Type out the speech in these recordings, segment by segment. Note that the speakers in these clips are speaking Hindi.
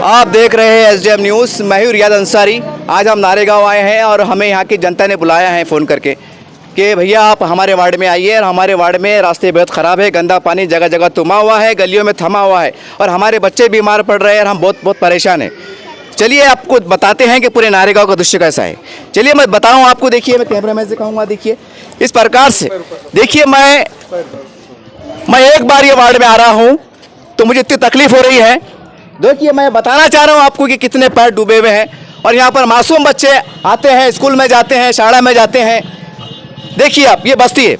आप देख रहे हैं एसडीएम न्यूज़। मैं हूं रियाद अंसारी। आज हम नारेगांव आए हैं और हमें यहां की जनता ने बुलाया है फ़ोन करके कि भैया आप हमारे वार्ड में आइए। और हमारे वार्ड में रास्ते बहुत ख़राब है, गंदा पानी जगह जगह तुमा हुआ है, गलियों में थमा हुआ है और हमारे बच्चे बीमार पड़ रहे हैं और हम बहुत परेशान हैं। चलिए आपको बताते हैं कि पूरे नारेगांव का दृश्य कैसा है। चलिए मैं बताऊँ आपको। देखिए, मैं कैमरा मैन से कहूँगा, देखिए इस प्रकार से। देखिए मैं एक बार ये वार्ड में आ रहा हूँ तो मुझे इतनी तकलीफ़ हो रही है। देखिए, मैं बताना चाह रहा हूँ आपको कि कितने पैर डूबे हुए हैं और यहाँ पर मासूम बच्चे आते हैं, स्कूल में जाते हैं, शाला में जाते हैं। देखिए आप, ये बस्ती है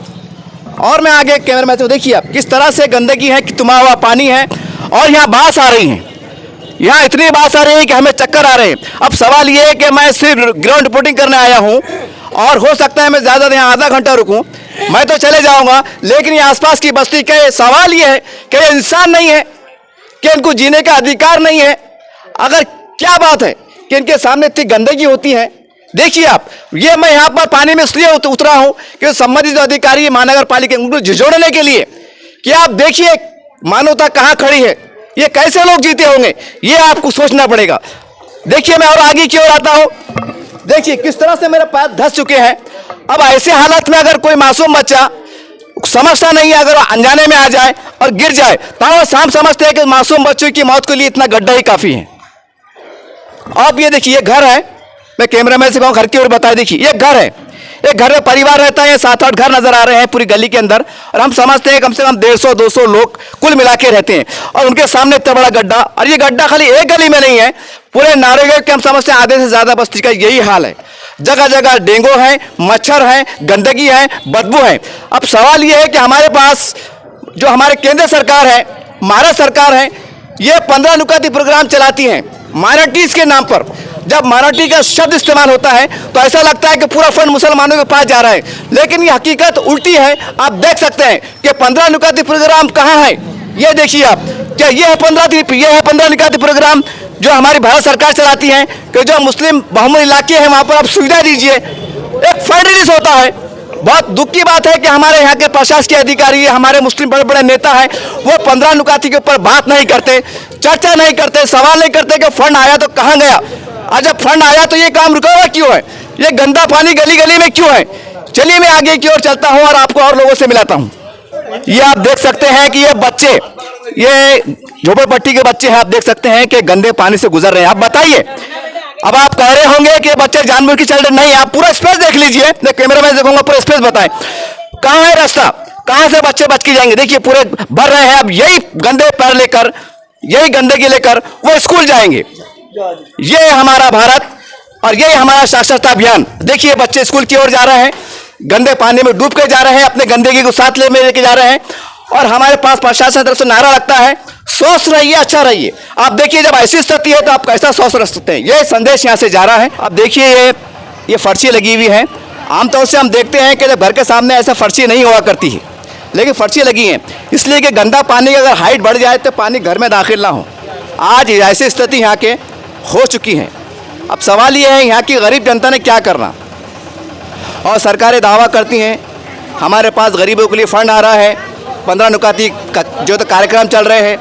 और मैं आगे कैमरा में तो देखिए आप किस तरह से गंदगी है, तुमा हुआ पानी है और यहाँ बास आ रही हैं। यहाँ इतनी बास आ रही है कि हमें चक्कर आ रहे हैं। अब सवाल ये है कि मैं सिर्फ ग्राउंड रिपोर्टिंग करने आया हूँ और हो सकता है मैं ज़्यादा यहाँ आधा घंटा रुकूँ, मैं तो चले जाऊँगा। लेकिन ये आसपास की बस्ती का सवाल ये है कि ये इंसान नहीं है, कि इनको जीने का अधिकार नहीं है। अगर क्या बात है कि इनके सामने इतनी गंदगी होती है। देखिए आप, ये मैं यहाँ पर पानी में इसलिए उतरा हूँ कि संबंधित जो अधिकारी महानगर पालिका उनको झिझोड़ने के लिए कि आप देखिए मानवता कहाँ खड़ी है, ये कैसे लोग जीते होंगे, ये आपको सोचना पड़ेगा। देखिए मैं और आगे की ओर आता हूँ। देखिए किस तरह से मेरे पैर धंस चुके हैं। अब ऐसे हालत में अगर कोई मासूम बच्चा समझता नहीं है, अगर वो अनजाने में आ जाए और गिर जाए तो वो शाम समझते हैं कि मासूम बच्चों की मौत के लिए इतना गड्ढा ही काफी है। अब ये देखिए, ये घर है। मैं कैमरामैन से कहूँ घर की ओर बताए। देखिए ये घर है, एक घर में परिवार रहता है। 7-8 घर नजर आ रहे हैं पूरी गली के अंदर और हम समझते हैं कम से कम 150-200 लोग कुल मिला के रहते हैं और उनके सामने इतना बड़ा गड्ढा। और ये गड्ढा खाली एक गली में नहीं है, पूरे नारेगांव के हम समझते हैं आधे से ज्यादा बस्ती का यही हाल है। जगह जगह डेंगू है, मच्छर है, गंदगी है, बदबू है। अब सवाल ये है कि हमारे पास जो हमारे केंद्र सरकार है, महाराष्ट्र सरकार है, ये 15 नुक्कती प्रोग्राम चलाती हैं माइनॉरिटीज के नाम पर। जब माइनॉरिटी का शब्द इस्तेमाल होता है तो ऐसा लगता है कि पूरा फंड मुसलमानों के पास जा रहा है, लेकिन ये हकीकत उल्टी है। आप देख सकते हैं कि 15 नुक्कती प्रोग्राम कहाँ है। ये देखिए आप, क्या ये है 15 नुक्कती प्रोग्राम जो हमारी भारत सरकार चलाती है कि जो मुस्लिम बहुमत इलाके हैं वहाँ पर आप सुविधा दीजिए। एक फंड रिलीज होता है। बहुत दुख की बात है कि हमारे यहाँ के प्रशासकीय अधिकारी, हमारे मुस्लिम बड़े बड़े नेता हैं, वो 15 नुक्कती के ऊपर बात नहीं करते, चर्चा नहीं करते, सवाल नहीं करते कि फंड आया तो कहाँ गया। और जब फंड आया तो ये काम रुका हुआ क्यों है, ये गंदा पानी गली गली में क्यों है। चलिए मैं आगे की ओर चलता हूँ और आपको और लोगों से मिलाता हूँ। ये आप देख सकते हैं कि ये बच्चे, ये झोपड़पट्टी के बच्चे हैं, आप देख सकते हैं कि गंदे पानी से गुजर रहे हैं। आप बताइए, अब आप कह रहे होंगे कि बच्चे जानबूझ के चल रहे, नहीं, आप पूरा स्पेस देख लीजिए। मैं कैमरा मैन देखूंगा, पूरा स्पेस बताएं कहाँ है रास्ता, कहाँ से बच्चे बच के जाएंगे। देखिए पूरे भर रहे हैं। अब यही गंदे पैर लेकर, यही गंदगी लेकर वो स्कूल जाएंगे। ये हमारा भारत और यही हमारा साक्षरता अभियान। देखिए बच्चे स्कूल की ओर जा रहे हैं, गंदे पानी में डूब के जा रहे हैं, अपने गंदगी को साथ लेके जा रहे हैं और हमारे पास प्रशासन की तरफ से नारा लगता है, स्वस्थ रहिए, अच्छा रहिए। आप देखिए जब ऐसी स्थिति है तो आप कैसा स्वस्थ रह सकते हैं। ये संदेश यहाँ से जा रहा है। अब देखिए ये फर्शी लगी हुई है। आमतौर से हम देखते हैं कि जब घर के सामने ऐसा फर्शी नहीं हुआ करती है, लेकिन फर्शी लगी है इसलिए कि गंदा पानी की अगर हाइट बढ़ जाए तो पानी घर में दाखिल ना हो। आज ऐसी स्थिति यहाँ के हो चुकी है। अब सवाल ये है यहाँ की गरीब जनता ने क्या करना। और सरकारें दावा करती हैं हमारे पास गरीबों के लिए फंड आ रहा है, 15 नुक्कती जो तो कार्यक्रम चल रहे हैं,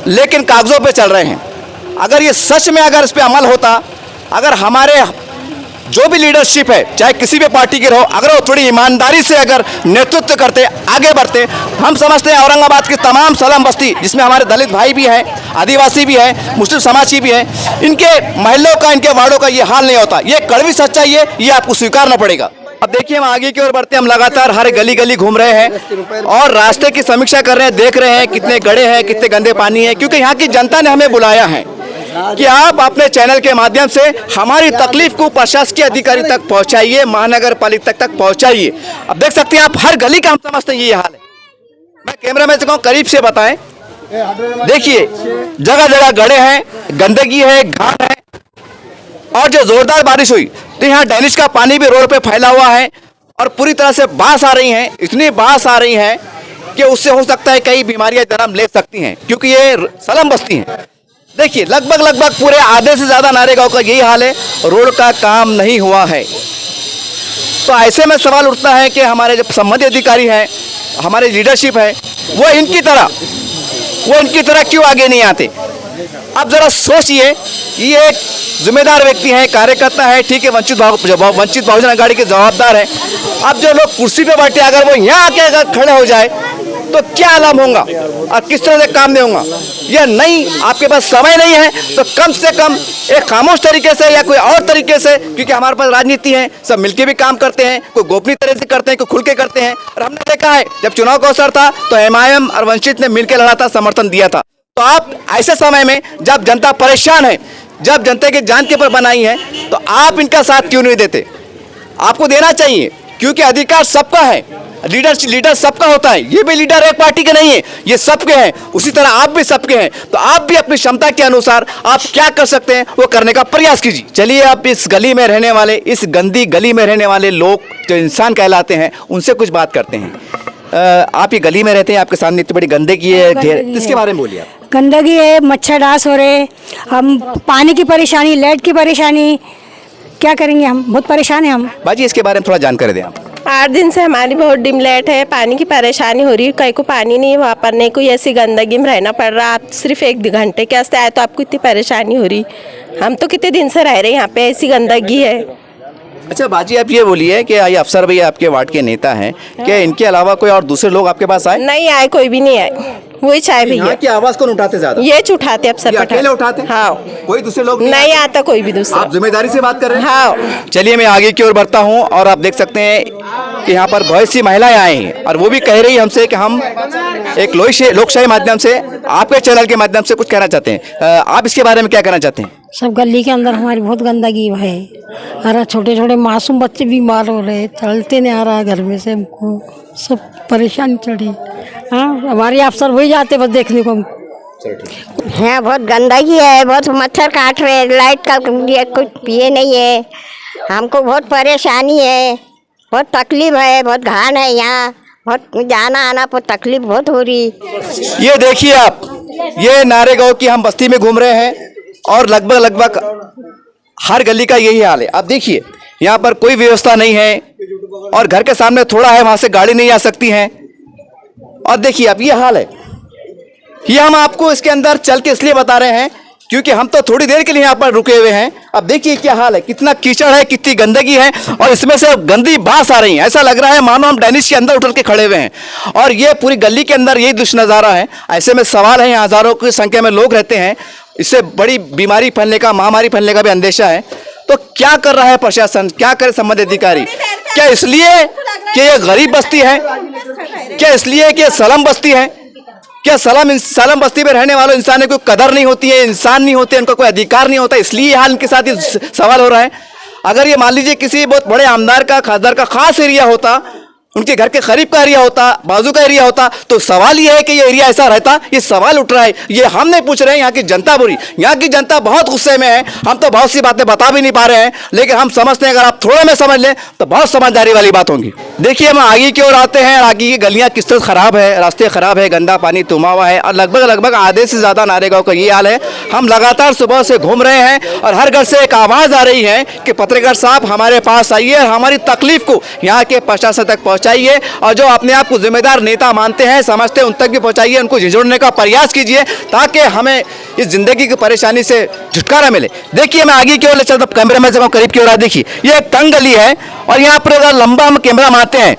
लेकिन कागजों पे चल रहे हैं। अगर ये सच में अगर इस पे अमल होता, अगर हमारे जो भी लीडरशिप है चाहे किसी भी पार्टी की रहो, अगर वो थोड़ी ईमानदारी से अगर नेतृत्व करते, आगे बढ़ते, हम समझते हैं औरंगाबाद की तमाम सलाम बस्ती जिसमें हमारे दलित भाई भी हैं, आदिवासी भी हैं, मुस्लिम समाज की भी हैं, इनके महलों का, इनके वार्डों का ये हाल नहीं होता। ये कड़वी सच्चाई है, ये आपको स्वीकारना पड़ेगा। अब देखिए हम आगे की ओर बढ़ते हैं। हम लगातार हर गली गली घूम रहे हैं और रास्ते की समीक्षा कर रहे हैं, देख रहे हैं कितने गड्ढे हैं, कितने गंदे पानी है, क्योंकि यहाँ की जनता ने हमें बुलाया है कि आप अपने चैनल के माध्यम से हमारी तकलीफ को प्रशासकीय अधिकारी तक पहुंचाइए, महानगर पालिका तक पहुंचाइए। अब देख सकते हैं आप हर गली का हम समझते हैं ये हाल है। मैं कैमरा मैन से कहूँ करीब से बताएं। देखिए जगह जगह गड्ढे हैं, गंदगी है, घाट है और जो जोरदार बारिश हुई तो यहाँ ड्रेनेज का पानी भी रोड पे फैला हुआ है और पूरी तरह से बास आ रही है। इतनी बास आ रही है कि उससे हो सकता है कई बीमारियां जन्म ले सकती हैं, क्योंकि ये सलम बस्ती है। देखिए लगभग पूरे आधे से ज्यादा नारेगांव का यही हाल है, रोड का काम नहीं हुआ है। तो ऐसे में सवाल उठता है कि हमारे जो संबंधित अधिकारी हैं, हमारे लीडरशिप है, वो इनकी तरह क्यों आगे नहीं आते। अब जरा सोचिए, ये एक जिम्मेदार व्यक्ति है, कार्यकर्ता है, ठीक है, वंचित बहुजन अघाड़ी के जवाबदार है। अब जो लोग कुर्सी पे बैठे, अगर वो यहाँ आके अगर खड़े हो जाए तो क्या आलम होगा और किस तरह से काम नहीं होगा। या नहीं, आपके पास समय नहीं है तो कम से कम एक खामोश तरीके से या कोई और तरीके से, क्योंकि हमारे पास राजनीति है, सब मिलके भी काम करते हैं, कोई गोपनीय तरह से करते हैं, कोई खुल के करते हैं। और हमने देखा है जब चुनाव का अवसर था तो एमआईएम और वंचित ने मिलकर लड़ा था, समर्थन दिया था। तो आप ऐसे समय में जब जनता परेशान है, जब जनता की जान के ऊपर बनाई है, तो आप इनका साथ क्यों नहीं देते? आपको देना चाहिए, क्योंकि अधिकार सबका है, लीडर सबका होता है। ये भी लीडर एक पार्टी के नहीं है, ये सबके हैं। उसी तरह आप भी सबके हैं, तो आप भी अपनी क्षमता के अनुसार आप क्या कर सकते हैं वो करने का प्रयास कीजिए। चलिए, आप इस गली में रहने वाले, इस गंदी गली में रहने वाले लोग जो इंसान कहलाते हैं, उनसे कुछ बात करते हैं। आप ये गली में रहते हैं, आपके सामने इतनी बड़ी गंदगी है, ढेर, इसके बारे में बोलिए आप। गंदगी है, मच्छर डांस हो रहे, हम पानी की परेशानी, लाइट की परेशानी, क्या करेंगे हम, बहुत परेशान हैं हम। बाजी, इसके बारे में थोड़ा जानकारी दें आप। 8 दिन से हमारी बहुत डिम लाइट है, पानी की परेशानी हो रही है, कहीं को पानी नहीं वापरने को, ऐसी गंदगी में रहना पड़ रहा। आप सिर्फ 1 घंटे के वास्ते आए तो आपको इतनी परेशानी हो रही। हम तो कितने दिन से रह रहे हैं यहाँ पे, ऐसी गंदगी है। अच्छा बाजी, आप ये बोलिए कि ये अफसर भैया आपके वार्ड के नेता हैं, क्या इनके अलावा कोई और दूसरे लोग आपके पास आए? नहीं आए, कोई भी नहीं आए, वही चाय भैया। यहाँ की आवाज कौन उठाते ज्यादा? ये उठाते अफसर, अकेले उठाते? हाँ, कोई दूसरे लोग नहीं आता, कोई भी दूसरा। आप जिम्मेदारी से बात कर रहे हैं? हाँ। चलिए, मैं आगे की ओर बढ़ता हूँ और आप देख सकते हैं कि यहाँ पर बहुत सी महिलाएं आई हैं और वो भी कह रही है हमसे कि हम एक लोकशाही माध्यम से, आपके चैनल के माध्यम से कुछ कहना चाहते हैं। आप इसके बारे में क्या कहना चाहते हैं? सब गली के अंदर हमारी बहुत गंदगी है, अरे छोटे छोटे मासूम बच्चे बीमार हो रहे, चलते नहीं आ रहा घर में से, हमको सब परेशानी चढ़ी। हाँ, हमारे अफसर वही जाते बस देखने को हमको। हाँ, बहुत गंदगी है, बहुत मच्छर काट रहे हैं, लाइट का कुछ ये नहीं है, हमको बहुत परेशानी है, बहुत तकलीफ है, बहुत घान है यहाँ, बहुत जाना आना पर तकलीफ बहुत हो रही। ये देखिए आप, ये नारेगांव की हम बस्ती में घूम रहे हैं और लगभग हर गली का यही हाल है। आप देखिए, यहाँ पर कोई व्यवस्था नहीं है और घर के सामने थोड़ा है, वहां से गाड़ी नहीं आ सकती है। और देखिए अब ये हाल है। ये हम आपको इसके अंदर चल के इसलिए बता रहे हैं क्योंकि हम तो थोड़ी देर के लिए यहाँ पर रुके हुए हैं। अब देखिए क्या हाल है, कितना कीचड़ है, कितनी गंदगी है और इसमें से गंदी बास आ रही है। ऐसा लग रहा है मानो हम डैनिश के अंदर उतर के खड़े हुए हैं और ये पूरी गली के अंदर यही दृश्य नज़ारा है। ऐसे में सवाल है, हज़ारों की संख्या में लोग रहते हैं, इससे बड़ी बीमारी फैलने का, महामारी फैलने का भी अंदेशा है। तो क्या कर रहा है प्रशासन, क्या करे संबंधित अधिकारी? क्या इसलिए कि ये गरीब बस्ती है? क्या इसलिए कि सलम बस्ती है? क्या सलम बस्ती में रहने वालों इंसान की कोई कदर नहीं होती है, इंसान नहीं होते, उनका कोई अधिकार नहीं होता, इसलिए हाल इनके साथ ये सवाल हो रहा है? अगर ये मान लीजिए किसी बहुत बड़े आमदार का, खासदार का खास एरिया होता, उनके घर के करीब का एरिया होता, बाजू का एरिया होता, तो सवाल ये है कि ये एरिया ऐसा रहता। ये सवाल उठ रहा है, ये हम नहीं पूछ रहे हैं। यहाँ की जनता बुरी, यहाँ की जनता बहुत गुस्से में है। हम तो बहुत सी बातें बता भी नहीं पा रहे हैं, लेकिन हम समझते हैं अगर आप थोड़े में समझ लें तो बहुत समझदारी वाली बात होगी। देखिए, हम आगे की ओर आते हैं। आगे की गलियाँ किस तरह खराब है, रास्ते खराब है, गंदा पानी तुमा हुआ है और लगभग आधे से ज़्यादा नारेगांव का ये हाल है। हम लगातार सुबह से घूम रहे हैं और हर घर से एक आवाज़ आ रही है कि पत्रकार साहब हमारे पास आइए, हमारी तकलीफ को यहाँ के प्रशासन तक पहुँचाइए और जो अपने आप को जिम्मेदार नेता मानते हैं, समझते हैं, उन तक भी पहुंचाइए, उनको झिझोड़ने का प्रयास कीजिए ताकि हमें इस जिंदगी की परेशानी से छुटकारा मिले। देखिए, मैं आगे की ओर चलता, कैमरा मैन से करीब की ओर, देखिए ये एक तंग गली है और यहाँ पर अगर लंबा हम कैमरा मारते हैं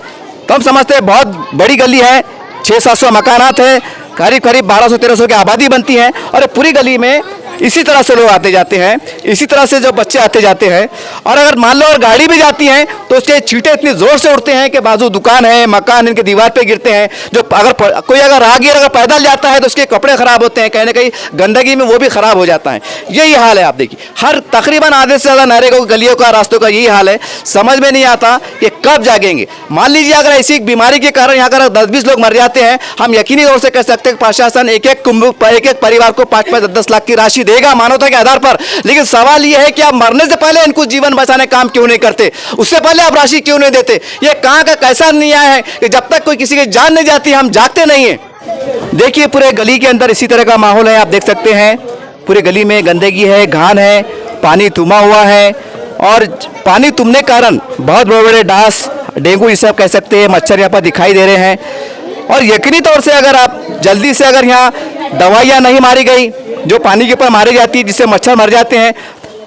तो हम समझते हैं बहुत बड़ी गली है, 600-700 मकानात है, करीब 1200-1300 की आबादी बनती है और ये पूरी गली में इसी तरह से लोग आते जाते हैं, इसी तरह से जो बच्चे आते जाते हैं। और अगर मान लो अगर गाड़ी भी जाती हैं तो उसके छींटे इतनी जोर से उड़ते हैं कि बाजू दुकान है, मकान इनके दीवार पे गिरते हैं। जो अगर राहगीर अगर पैदल जाता है तो उसके कपड़े खराब होते हैं, कहीं ना कहीं गंदगी में वो भी खराब हो जाता है। यही हाल है। आप देखिए, हर तकरीबन आधे से ज़्यादा नारेगांव गलियों का, रास्तों का यही हाल है। समझ में नहीं आता कि कब जागेंगे। मान लीजिए अगर ऐसी बीमारी के कारण यहाँ अगर 10-20 लोग मर जाते हैं, हम यकीनी तौर से कह सकते हैं प्रशासन एक एक परिवार को 5-5, 10-10 लाख की राशि देगा मानवता के आधार पर। लेकिन सवाल यह है कि आप मरने से पहले इनको जीवन बचाने काम क्यों नहीं करते? उससे पहले आप राशि क्यों नहीं देते? ये कहां का कैसा न्याय है कि जब तक कोई किसी की जान नहीं जाती हम जागते नहीं है? देखिए, पूरे गली के अंदर इसी तरह का माहौल है। आप देख सकते हैं पूरे गली में गंदगी है, घान है, पानी तुमा हुआ है और पानी तुमने के कारण बहुत बड़े-बड़े डांस, डेंगू ये सब कह सकते हैं, मच्छर यहाँ पर दिखाई दे रहे हैं। और यकीनी तौर से अगर आप जल्दी से अगर यहाँ दवाइयाँ नहीं मारी गई जो पानी के ऊपर मारी जाती है जिससे मच्छर मर जाते हैं,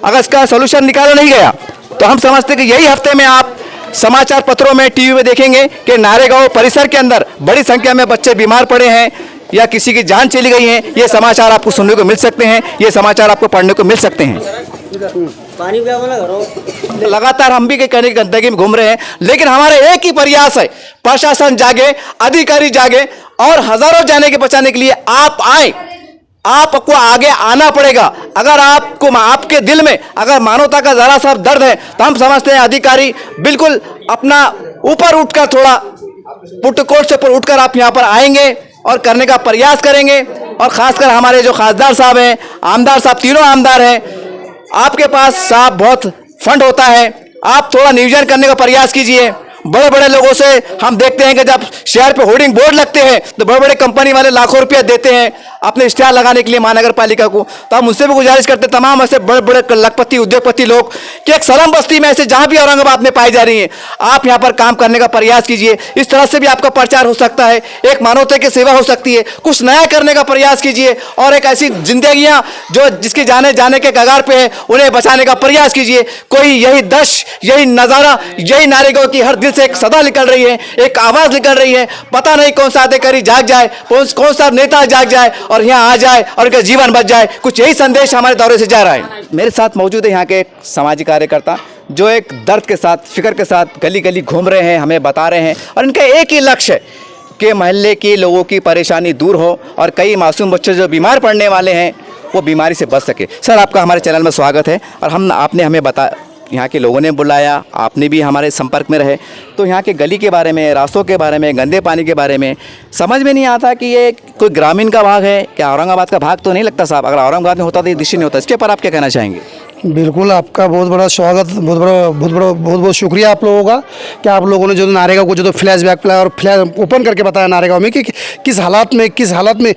अगर इसका सोल्यूशन निकाला नहीं गया तो हम समझते हैं कि यही हफ्ते में आप समाचार पत्रों में, टीवी में देखेंगे कि नारेगांव परिसर के अंदर बड़ी संख्या में बच्चे बीमार पड़े हैं या किसी की जान चली गई है। ये समाचार आपको सुनने को मिल सकते हैं, ये समाचार आपको पढ़ने को मिल सकते हैं। लगातार हम भी कहीं गंदगी में घूम रहे हैं, लेकिन हमारा एक ही प्रयास है, प्रशासन जागे, अधिकारी जागे और हजारों जाने के बचाने के लिए आप आए। आपको आगे आना पड़ेगा। अगर आपको, आपके दिल में अगर मानवता का जरा सा दर्द है तो हम समझते हैं अधिकारी बिल्कुल अपना ऊपर उठकर, थोड़ा पुटकोट से ऊपर उठकर आप यहाँ पर आएंगे और करने का प्रयास करेंगे। और खासकर हमारे जो खासदार साहब हैं, आमदार साहब, तीनों आमदार हैं, आपके पास साहब बहुत फंड होता है, आप थोड़ा नियोजन करने का प्रयास कीजिए। बड़े बड़े लोगों से हम देखते हैं कि जब शहर पे होर्डिंग बोर्ड लगते हैं तो बड़े बड़े कंपनी वाले लाखों रुपया देते हैं अपने इश्तेहार लगाने के लिए महानगर पालिका को। तो हम उससे भी गुजारिश करते हैं तमाम ऐसे बड़े बड़े लखपति, उद्योगपति लोग कि एक सलम बस्ती में ऐसे जहां भी औरंगाबाद में पाई जा रही है, आप यहां पर काम करने का प्रयास कीजिए। इस तरह से भी आपका प्रचार हो सकता है, एक मानवता की सेवा हो सकती है, कुछ नया करने का प्रयास कीजिए और एक ऐसी जिंदगियां जो जिसकी जाने के कगार पे है उन्हें बचाने का प्रयास कीजिए। कोई यही दृश्य, यही नजारा, यही नारेगांव की हर दिल से एक सदा निकल रही है, एक आवाज निकल रही है। पता नहीं कौन सा अधिकारी जाग जाए, कौन सा नेता जाग जाए और यहाँ आ जाए और उनका जीवन बच जाए। कुछ यही संदेश हमारे दौरे से जा रहा है। मेरे साथ मौजूद है यहाँ के एक सामाजिक कार्यकर्ता जो एक दर्द के साथ, फिक्र के साथ गली गली घूम रहे हैं, हमें बता रहे हैं और इनका एक ही लक्ष्य है कि मोहल्ले के लोगों की परेशानी दूर हो और कई मासूम बच्चे जो बीमार पड़ने वाले हैं वो बीमारी से बच सके। सर, आपका हमारे चैनल में स्वागत है। और आपने हमें यहाँ के लोगों ने बुलाया, आपने भी हमारे संपर्क में रहे, तो यहाँ के गली के बारे में, रास्तों के बारे में, गंदे पानी के बारे में समझ में नहीं आता कि ये कोई ग्रामीण का भाग है क्या, औरंगाबाद का भाग तो नहीं लगता साहब। अगर औरंगाबाद में होता तो ये दृश्य नहीं होता। इसके ऊपर आप क्या कहना चाहेंगे? बिल्कुल, आपका बहुत बड़ा स्वागत, बहुत शुक्रिया आप लोगों का कि आप लोगों ने जो नारेगांव को जो फ्लैशबैक और फ्लैश ओपन करके बताया नारेगांव में कि किस हालात में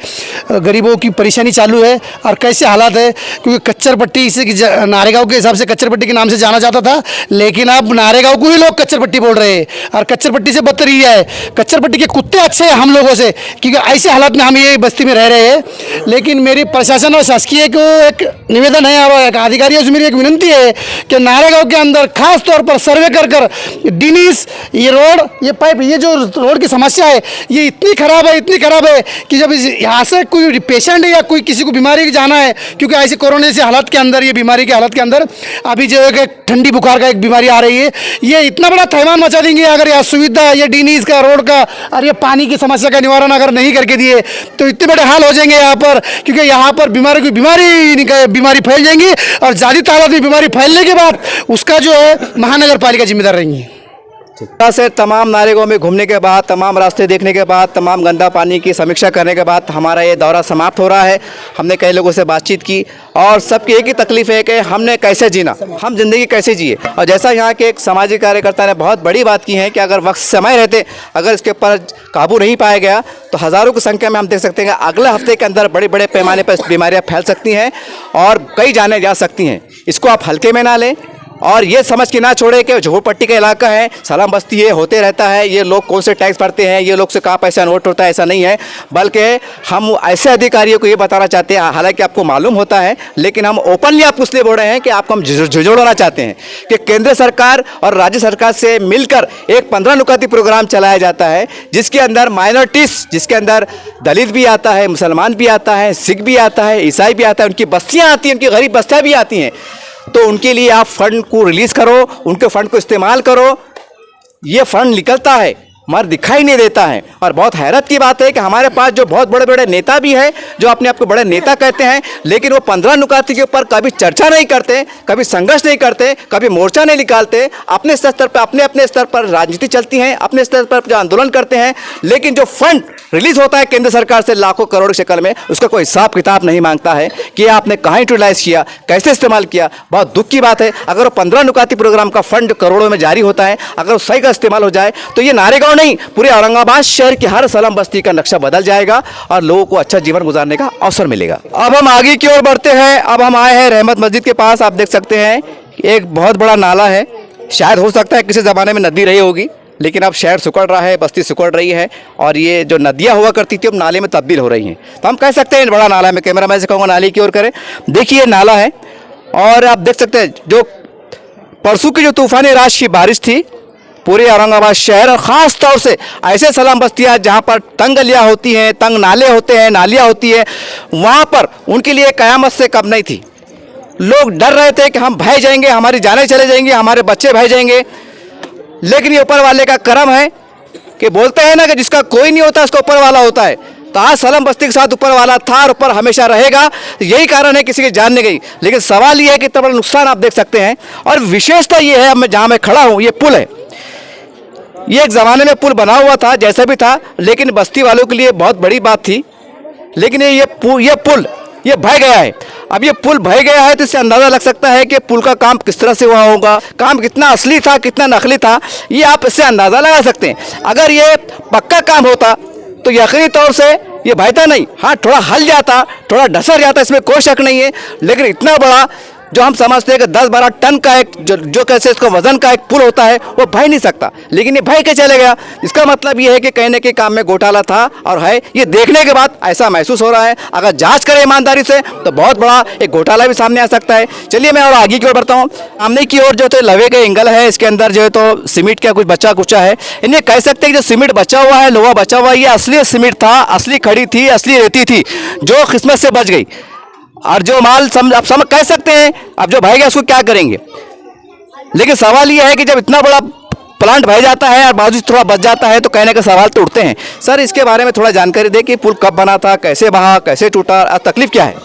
गरीबों की परेशानी चालू है और कैसे हालात है। क्योंकि कच्चर पट्टी से नारेगांव के हिसाब से कच्चर पट्टी के नाम से जाना जाता था, लेकिन अब नारेगांव को ही लोग कच्चर पट्टी बोल रहे हैं और कच्चर पट्टी से बदतरीन है। कच्चर पट्टी के कुत्ते अच्छे हैं हम लोगों से, क्योंकि ऐसे हालात में हम ये बस्ती में रह रहे हैं। लेकिन मेरी प्रशासन और शासकीय को एक निवेदन है और अधिकारियों मेरी एक विनती है कि नारेगांव के अंदर खास तौर पर सर्वे कर डीनीस, ये रोड, ये पाइप, ये जो रोड की समस्या है ये इतनी खराब है कि जब यहाँ से कोई पेशेंट या कोई किसी को बीमारी जाना है, क्योंकि ऐसे कोरोना से हालात के अंदर, ये बीमारी के हालात के अंदर अभी जो एक ठंडी बुखार का एक बीमारी आ रही है, ये इतना बड़ा थैमान मचा देंगे अगर यह सुविधा, ये डीनीस का रोड का और ये पानी की समस्या का निवारण अगर नहीं करके दिए तो इतने बड़े हाल हो जाएंगे यहाँ पर। क्योंकि यहाँ पर बीमारी फैल जाएंगी और ज़्यादा तादाद में बीमारी फैलने के बाद उसका जो है महानगर पालिका जिम्मेदार रहेंगी। से तमाम नारेगांव में घूमने के बाद, तमाम रास्ते देखने के बाद, तमाम गंदा पानी की समीक्षा करने के बाद हमारा ये दौरा समाप्त हो रहा है। हमने कई लोगों से बातचीत की और सबकी एक ही तकलीफ है कि हमने कैसे जीना, हम जिंदगी कैसे जिए। और जैसा यहाँ के एक सामाजिक कार्यकर्ता ने बहुत बड़ी बात की है कि अगर वक्त समय रहते अगर इसके ऊपर काबू नहीं पाया गया तो हज़ारों की संख्या में हम देख सकते हैं कि अगले हफ्ते के अंदर बड़े बड़े पैमाने पर बीमारियाँ फैल सकती हैं और कई जाने जा सकती हैं। इसको आप हल्के में ना लें और ये समझ के ना छोड़े कि झोपड़पट्टी का इलाका है, सलाम बस्ती है, होते रहता है, ये लोग कौन से टैक्स भरते हैं, ये लोग से कहाँ पैसा नोट होता है, ऐसा नहीं है। बल्कि हम ऐसे अधिकारियों को ये बताना चाहते हैं, हालांकि आपको मालूम होता है, लेकिन हम ओपनली आपको इसलिए बोल रहे हैं कि आपको हम झुझोड़ना चाहते हैं कि केंद्र सरकार और राज्य सरकार से मिलकर एक 15 नुकाती प्रोग्राम चलाया जाता है जिसके अंदर माइनॉरिटीज़, जिसके अंदर दलित भी आता है, मुसलमान भी आता है, सिख भी आता है, ईसाई भी आता है, उनकी बस्तियाँ आती हैं, उनकी गरीब बस्तियाँ भी आती हैं। तो उनके लिए आप फंड को रिलीज़ करो, उनके फंड को इस्तेमाल करो। ये फंड निकलता है मगर दिखाई नहीं देता है। और बहुत हैरत की बात है कि हमारे पास जो बहुत बड़े बड़े नेता भी हैं जो अपने आप को बड़े नेता कहते हैं, लेकिन वो 15 नुकाती के ऊपर कभी चर्चा नहीं करते, कभी संघर्ष नहीं करते, कभी मोर्चा नहीं निकालते। अपने स्तर पर, अपने स्तर पर राजनीति चलती है, अपने स्तर पर जो आंदोलन करते हैं, लेकिन जो फंड रिलीज होता है केंद्र सरकार से लाखों करोड़ की शक्ल में, उसका कोई हिसाब किताब नहीं मांगता है कि आपने कहाँ यूटिलाइज किया, कैसे इस्तेमाल किया। बहुत दुख की बात है। अगर वो 15 नुकाती प्रोग्राम का फंड करोड़ों में जारी होता है, अगर वो सही का इस्तेमाल हो जाए तो ये नारेगांव नहीं, पूरे औरंगाबाद शहर की हर सलाम बस्ती का नक्शा बदल जाएगा और लोगों को अच्छा जीवन गुजारने का अवसर मिलेगा। अब हम आगे की ओर बढ़ते हैं। अब हम आए हैं रहमत मस्जिद के पास। आप देख सकते हैं एक बहुत बड़ा नाला है, शायद हो सकता है किसी ज़माने में नदी रही होगी, लेकिन अब शहर सिकुड़ रहा है, बस्ती सिकुड़ रही है और ये जो नदियाँ हुआ करती थी अब नाले में तब्दील हो रही हैं। तो हम कह सकते हैं बड़ा नाला है। मैं कैमरा मैन से कहूँगा नाले की ओर करें। देखिए नाला है और आप देख सकते हैं जो परसों की जो तूफानी रात की बारिश थी पूरे औरंगाबाद शहर और ख़ास तौर से ऐसे सलाम बस्तियाँ जहाँ पर तंग गलियाँ होती हैं, तंग नाले होते हैं, नालियाँ होती है, वहाँ पर उनके लिए क़यामत से कम नहीं थी। लोग डर रहे थे कि हम बह जाएंगे, हमारी जानें चले जाएंगी, हमारे बच्चे बह जाएंगे। लेकिन ये ऊपर वाले का करम है कि बोलते हैं ना कि जिसका कोई नहीं होता उसका ऊपर वाला होता है। तो आज सलाम बस्ती के साथ ऊपर वाला था और ऊपर हमेशा रहेगा। यही कारण है किसी की जान नहीं गई। लेकिन सवाल ये है कि इतना बड़ा नुकसान आप देख सकते हैं और विशेषता ये है, अब मैं जहाँ मैं खड़ा हूँ ये पुल है। ये एक ज़माने में पुल बना हुआ था जैसा भी था, लेकिन बस्ती वालों के लिए बहुत बड़ी बात थी। लेकिन ये पुल ये बह गया है। अब ये पुल बह गया है तो इससे अंदाज़ा लग सकता है कि पुल का काम किस तरह से हुआ होगा, काम कितना असली था कितना नकली था, ये आप इससे अंदाज़ा लगा सकते हैं। अगर ये पक्का काम होता तो यकीनी तौर से ये बहता नहीं, हाँ थोड़ा हल जाता, थोड़ा ढसर जाता, इसमें कोई शक नहीं है। लेकिन इतना बड़ा जो हम समझते हैं कि 10-12 टन का एक जो कैसे इसका वजन का एक पुल होता है वो बह नहीं सकता, लेकिन ये बह के चले गया। इसका मतलब ये है कि कहीं ना कहीं काम में घोटाला था और है। ये देखने के बाद ऐसा महसूस हो रहा है। अगर जांच करें ईमानदारी से तो बहुत बड़ा एक घोटाला भी सामने आ सकता है। चलिए मैं और आगे की ओर बढ़ता हूँ। सामने की ओर जो तो लवे का एंगल है, इसके अंदर जो है तो सीमेंट का कुछ बचा कुचा है। इन्हें कह सकते हैं कि जो सीमेंट बचा हुआ है, लोहा बचा हुआ है, ये असली सीमेंट था, असली खड़ी थी, असली रेती थी जो किस्मत से बच गई। और जो माल आप समझ कह सकते हैं अब जो बह गया उसको क्या करेंगे। लेकिन सवाल ये है कि जब इतना बड़ा प्लांट बह जाता है और बाजू थोड़ा बच जाता है तो कहने के सवाल तो उठते हैं। सर इसके बारे में थोड़ा जानकारी दें कि पुल कब बना था, कैसे बहा, कैसे टूटा, और तकलीफ क्या है।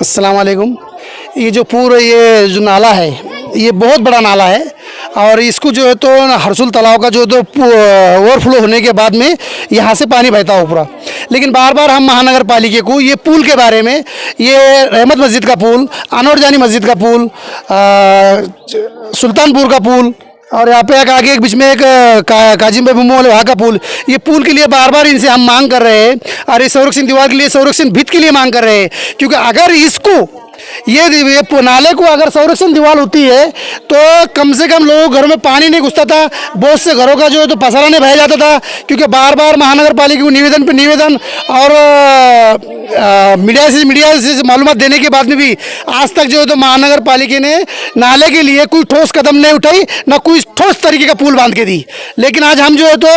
अस्सलाम वालेकुम। ये जो पूरा ये जो नाला है ये बहुत बड़ा नाला है और इसको जो है तो हरसुल तालाब का जो तो ओवरफ्लो होने के बाद में यहाँ से पानी बहता हो पूरा। लेकिन बार बार हम महानगर पालिका को ये पुल के बारे में, ये रहमत मस्जिद का पुल, अनवर जानी मस्जिद का पुल, सुल्तानपुर का पुल और यहाँ पे एक आगे एक बीच में एक काजिम बेबुमो वाले वहाँ का पुल, ये पुल के लिए बार बार इनसे हम मांग कर रहे हैं और इस संरक्षण दीवार के लिए, संरक्षण भित्त के लिए मांग कर रहे हैं। क्योंकि अगर इसको ये नाले को अगर संरक्षण दीवार होती है तो कम से कम लोगों घरों में पानी नहीं घुसता था, बहुत से घरों का जो है तो पसारा नहीं बह जाता था। क्योंकि बार बार महानगर पालिका को निवेदन पे निवेदन और मीडिया से मालूमात देने के बाद में भी आज तक जो है तो महानगर पालिका ने नाले के लिए कोई ठोस कदम नहीं उठाई, ना कोई ठोस तरीके का पुल बांध के दी। लेकिन आज हम जो है तो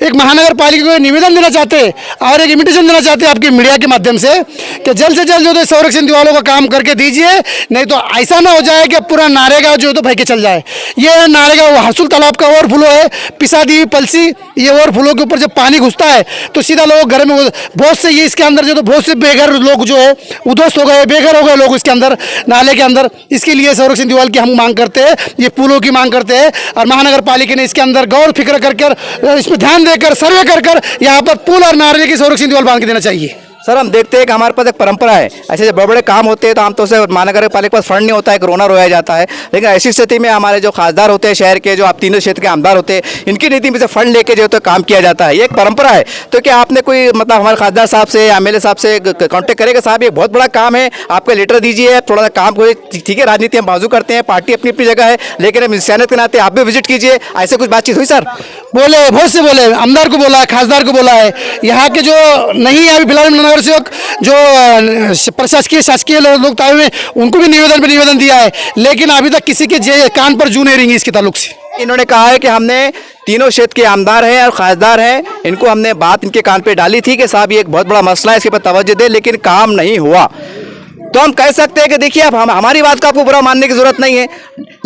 एक महानगर पालिका को निवेदन देना चाहते हैं और एक इन्विटेशन देना चाहते हैं आपके मीडिया के माध्यम से कि जल्द से जल्द जो है संरक्षण दीवारों का काम करके दीजिए, नहीं तो ऐसा ना हो जाए कि पूरा नारेगा जो तो बह के चल जाए। ये नारेगा वो हरसुल तालाब का ओवरफ्लो है, पिसादी पलसी, ये ओवरफ्लो के ऊपर जब पानी घुसता है तो सीधा लोग घर में बहुत से ये इसके अंदर जो तो बहुत से बेघर लोग जो है उद्ध्वस्त हो गए, बेघर हो गए लोग इसके अंदर नाले के अंदर। इसके लिए संरक्षण दीवार की हम मांग करते हैं, ये पुलों की मांग करते हैं और महानगर पालिका ने इसके अंदर गौर फिक्र कर इसमें ध्यान देकर सर्वे कर यहाँ पर पुल और नाले की संरक्षण दीवार बांध के देना चाहिए। सर हम देखते हैं कि हमारे पास एक परंपरा है, ऐसे जब बड़े बड़े काम होते हैं तो आमतौर से महानगर पालिका के पास फंड नहीं होता है, कोरोना रोया जाता है। लेकिन ऐसी स्थिति में हमारे जो खासदार होते हैं शहर के, जो आप तीनों क्षेत्र के आमदार होते हैं, इनकी नीति में से फंड लेके जो है तो काम किया जाता है, ये एक परंपरा है। तो क्या आपने कोई मतलब हमारे खासदार साहब से, एमएलए साहब से कॉन्टेक्ट करेगा, साहब ये बहुत बड़ा काम है, आपका लेटर दीजिए, थोड़ा सा काम को, ठीक है राजनीति हम बाजू करते हैं, पार्टी अपनी अपनी जगह है, लेकिन हम इंसानियत के नाते आप भी विजिट कीजिए, ऐसे कुछ बातचीत हुई सर? बोले, बहुत से बोले, आमदार को बोला है, खासदार को बोला है, यहाँ के जो नहीं है अभी फिलहाल नगर सेवक जो प्रशासकीय शासकीय लोग आए हुए उनको भी निवेदन पे निवेदन दिया है, लेकिन अभी तक किसी के कान पर जू नहीं रेंगी इसके ताल्लुक से। इन्होंने कहा है कि हमने तीनों क्षेत्र के आमदार हैं और खासदार हैं, इनको हमने बात इनके कान पे डाली थी कि साहब ये एक बहुत बड़ा मसला है, इसके पर तवज्जो दे, लेकिन काम नहीं हुआ। तो हम कह सकते हैं कि देखिए अब हमारी बात का आपको बुरा मानने की जरूरत नहीं है,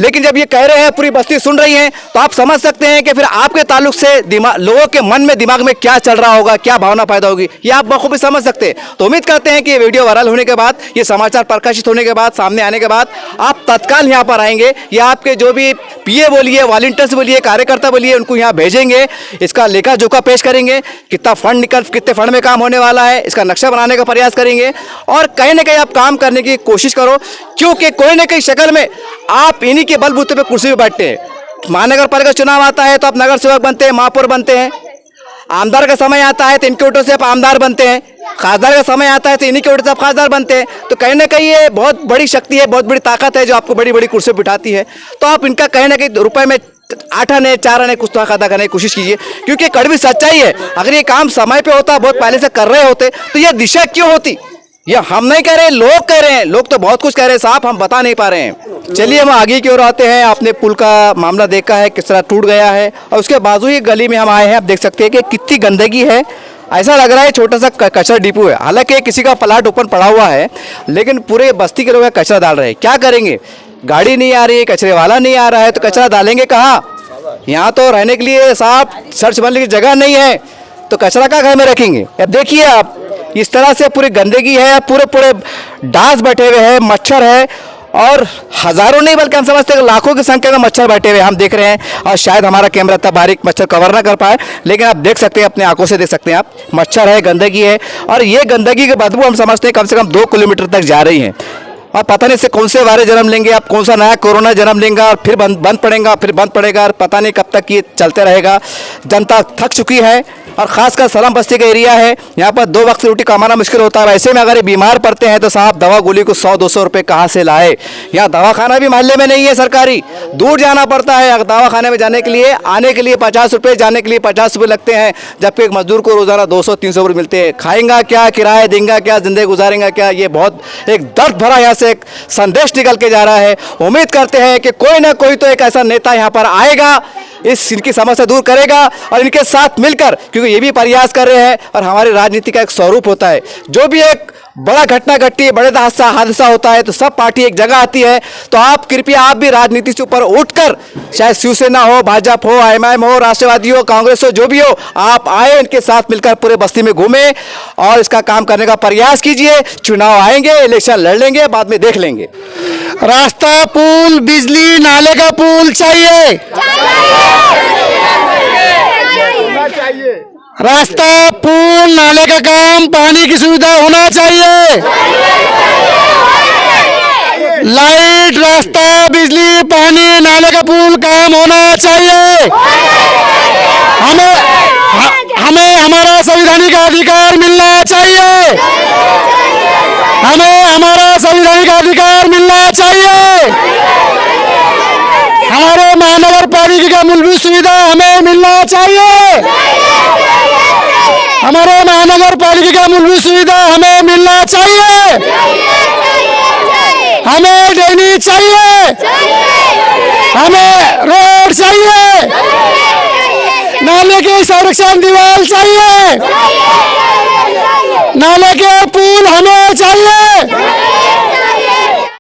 लेकिन जब ये कह रहे हैं, पूरी बस्ती सुन रही है, तो आप समझ सकते हैं कि फिर आपके ताल्लुक से लोगों के मन में, दिमाग में क्या चल रहा होगा, क्या भावना पैदा होगी, ये आप बखूबी समझ सकते हैं। तो उम्मीद करते हैं कि ये वीडियो वायरल होने के बाद, ये समाचार प्रकाशित होने के बाद, सामने आने के बाद आप तत्काल यहाँ पर आएंगे, या आपके जो भी पीए बोलिए, वॉलंटियर्स बोलिए, कार्यकर्ता बोलिए, उनको यहाँ भेजेंगे, इसका लेखा जोखा पेश करेंगे, कितना फंड कितने फंड में काम होने वाला है, इसका नक्शा बनाने का प्रयास करेंगे और कहीं ना कहीं आप काम करने की कोशिश करो, क्योंकि कोई ना कोई शक्ल में आप इन्हीं के बलबूते पे कुर्सी पे बैठते हैं। महानगर पालिका चुनाव आता है तो आप नगर सेवक बनते हैं, महापौर बनते हैं। आमदार का समय आता है तो इनके वोटों से आप आमदार बनते हैं, खासदार का समय आता है तो इन्हीं के वोटों से आप खासदार बनते हैं। तो कहीं ना कहीं ये बहुत बड़ी शक्ति है, बहुत बड़ी ताकत है जो आपको बड़ी बड़ी कुर्सी बिठाती है। तो आप इनका कहीं ना कहीं रुपए में 8 आने 4 आने कुछ तो अदा करने की कोशिश कीजिए, क्योंकि कड़वी सच्चाई है। अगर ये काम समय पे होता, बहुत पहले से कर रहे होते तो ये दिशा क्यों होती? ये हम नहीं कह रहे, लोग कह रहे हैं। लोग तो बहुत कुछ कह रहे हैं साहब, हम बता नहीं पा रहे हैं। चलिए हम आगे की ओर आते हैं। आपने पुल का मामला देखा है किस तरह टूट गया है, और उसके बाजू ही गली में हम आए हैं। आप देख सकते हैं कि कितनी गंदगी है। ऐसा लग रहा है छोटा सा कचरा डिपो है। हालांकि किसी का प्लाट ओपन पड़ा हुआ है, लेकिन पूरे बस्ती के लोग कचरा डाल रहे हैं। क्या करेंगे? गाड़ी नहीं आ रही है, कचरे वाला नहीं आ रहा है, तो कचरा डालेंगे कहाँ? यहाँ तो रहने के लिए साफ सर्च बनने की जगह नहीं है, तो कचरा का घर में रखेंगे? अब देखिए आप, इस तरह से पूरी गंदगी है, पूरे पूरे डांस बैठे हुए हैं, मच्छर है, और हजारों नहीं बल्कि हम समझते हैं लाखों की संख्या में मच्छर बैठे हुए हम देख रहे हैं। और शायद हमारा कैमरा इतना बारीक मच्छर कवर ना कर पाए, लेकिन आप देख सकते हैं, अपने आंखों से देख सकते हैं आप, मच्छर है, गंदगी है। और ये गंदगी की बदबू हम समझते हैं कम से कम 2 किलोमीटर तक जा रही है। और पता नहीं इससे कौन से वायरस जन्म लेंगे, आप कौन सा नया कोरोना जन्म लेंगे, और फिर बंद पड़ेगा, फिर बंद पड़ेगा, और पता नहीं कब तक ये चलते रहेगा। जनता थक चुकी है, और खासकर सलाम बस्ती का एरिया है, यहाँ पर 2 वक्त की रोटी कमाना मुश्किल होता है। वैसे में अगर ये बीमार पड़ते हैं तो साहब दवा गोली को 100-200 रुपये कहाँ से लाए? यहाँ दवाखाना भी मोहल्ले में नहीं है सरकारी, दूर जाना पड़ता है। अगर दवाखाने में जाने के लिए, आने के लिए 50 रुपये, जाने के लिए 50 रुपये लगते हैं, जबकि एक मजदूर को रोजाना 200-300 रुपये मिलते हैं। खाएंगा क्या, किराया देंगे क्या, जिंदगी गुजारेंगे क्या? ये बहुत एक दर्द भरा यहाँ से एक संदेश निकल के जा रहा है। उम्मीद करते हैं कि कोई ना कोई तो एक ऐसा नेता यहाँ पर आएगा, इनकी समस्या दूर करेगा, और इनके साथ मिलकर, क्योंकि ये भी प्रयास कर रहे हैं, और हमारी राजनीति का एक स्वरूप होता है, जो भी एक बड़ा घटना घटती है, बड़े हादसा होता है, तो सब पार्टी एक जगह आती है। तो आप कृपया आप भी राजनीति से ऊपर उठकर, चाहे शिवसेना हो, भाजपा हो, IMIM हो, राष्ट्रवादी हो, कांग्रेस हो, जो भी हो, आप आए, इनके साथ मिलकर पूरे बस्ती में घूमें और इसका काम करने का प्रयास कीजिए। चुनाव आएंगे, इलेक्शन लड़ लेंगे, बाद में देख लेंगे। रास्ता, पुल, बिजली, नाले का पुल चाहिए। रास्ता, पुल, नाले का काम, पानी की सुविधा होना चाहिए। लाइट, रास्ता, बिजली, पानी, नाले का पुल काम होना चाहिए। हमें हमारा संवैधानिक अधिकार मिलना चाहिए। हमें हमारा संवैधानिक अधिकार मिलना चाहिए। हमारे महानगर पालिका का मूलभूत सुविधा हमें मिलना चाहिए। हमारे महानगर पालिका का मूलभूत सुविधा हमें मिलना चाहिए। हमें ड्रेनेज चाहिए, हमें रोड चाहिए, नाले के संरक्षण दीवार चाहिए, नाले के पुल हमें चाहिए।